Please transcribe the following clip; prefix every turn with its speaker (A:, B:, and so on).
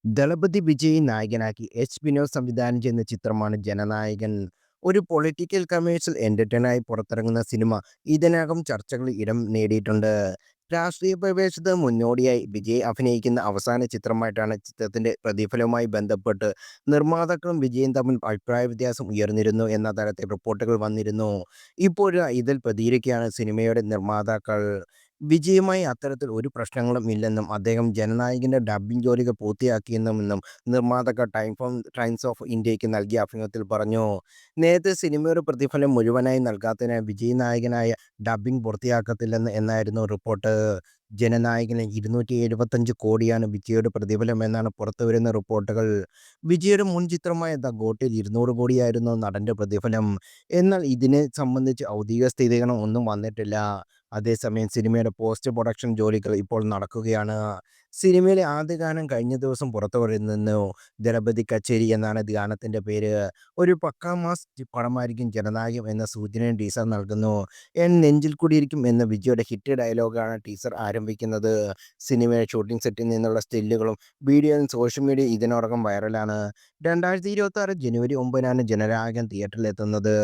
A: ദളപതി വിജയ് നായകനാക്കി എച്ച്. വിനോദ് സംവിധാനം ചെയ്യുന്ന ചിത്രമാണ് ജനനായകൻ. ഒരു പൊളിറ്റിക്കൽ കമേഴ്ഷ്യൽ എന്റർടൈനറായി പുറത്തിറങ്ങുന്ന സിനിമ ഇതിനകം ചർച്ചകളിൽ ഇടം നേടിയിട്ടുണ്ട്. രാഷ്ട്രീയ പ്രവേശത്തിന് മുന്നോടിയായി വിജയ് അഭിനയിക്കുന്ന അവസാന ചിത്രമായിട്ടാണ് ചിത്രത്തിന്റെ പ്രതിഫലവുമായി ബന്ധപ്പെട്ട് നിർമ്മാതാക്കളും വിജയും തമ്മിൽ അഭിപ്രായ വ്യത്യാസം ഉയർന്നിരുന്നു എന്ന തരത്തിൽ റിപ്പോർട്ടുകൾ വന്നിരുന്നു. ഇപ്പോഴാ ഇതിൽ പ്രതികരിക്കുകയാണ് സിനിമയുടെ നിർമ്മാതാക്കൾ. വിജയുമായി അത്തരത്തിൽ ഒരു പ്രശ്നങ്ങളും ഇല്ലെന്നും അദ്ദേഹം ജനനായകന്റെ ഡബ്ബിംഗ് ജോലികൾ പൂർത്തിയാക്കിയെന്നും നിർമ്മാതാക്കൾ ടൈംസ് ഓഫ് ഇന്ത്യയ്ക്ക് നൽകിയ അഭിമുഖത്തിൽ പറഞ്ഞു. നേരത്തെ സിനിമയുടെ പ്രതിഫലം മുഴുവനായി നൽകാത്തതിനാൽ വിജയ് നായകനായ ഡബ്ബിംഗ് പൂർത്തിയാക്കത്തില്ലെന്ന് എന്നായിരുന്നു റിപ്പോർട്ട്. ജനനായകന് 275 കോടിയാണ് വിജയുടെ പ്രതിഫലമെന്നാണ് പുറത്തുവരുന്ന റിപ്പോർട്ടുകൾ. വിജയുടെ മുൻ ചിത്രമായ ദ ഗോട്ടിൽ 200 കോടിയായിരുന്നു നടന്റെ പ്രതിഫലം. എന്നാൽ ഇതിനെ സംബന്ധിച്ച് ഔദ്യോഗിക സ്ഥിരീകരണം ഒന്നും വന്നിട്ടില്ല. അതേസമയം സിനിമയുടെ പോസ്റ്റ് പ്രൊഡക്ഷൻ ജോലികൾ ഇപ്പോൾ നടക്കുകയാണ്. സിനിമയിലെ ആദ്യ ഗാനം കഴിഞ്ഞ ദിവസം പുറത്തുവരുന്നു. ദളപതി കച്ചേരി എന്നാണ് ഗാനത്തിന്റെ പേര്. ഒരു പക്കാ മാസ് പടമായിരിക്കും ജനനായകൻ എന്ന സൂചനയും ടീസർ നൽകുന്നു. എൻ നെഞ്ചിൽ കുടിയിരിക്കും എന്ന വിജയുടെ ഹിറ്റ് ഡയലോഗാണ് ടീസർ ആരംഭിക്കുന്നത്. സിനിമയുടെ ഷൂട്ടിംഗ് സെറ്റിൽ നിന്നുള്ള സ്റ്റില്ലുകളും വീഡിയോയും സോഷ്യൽ മീഡിയയിൽ ഇതിനോടകം വൈറലാണ്. 2026 ജനുവരി 9 ജനനായകൻ തിയേറ്ററിലെത്തുന്നത്.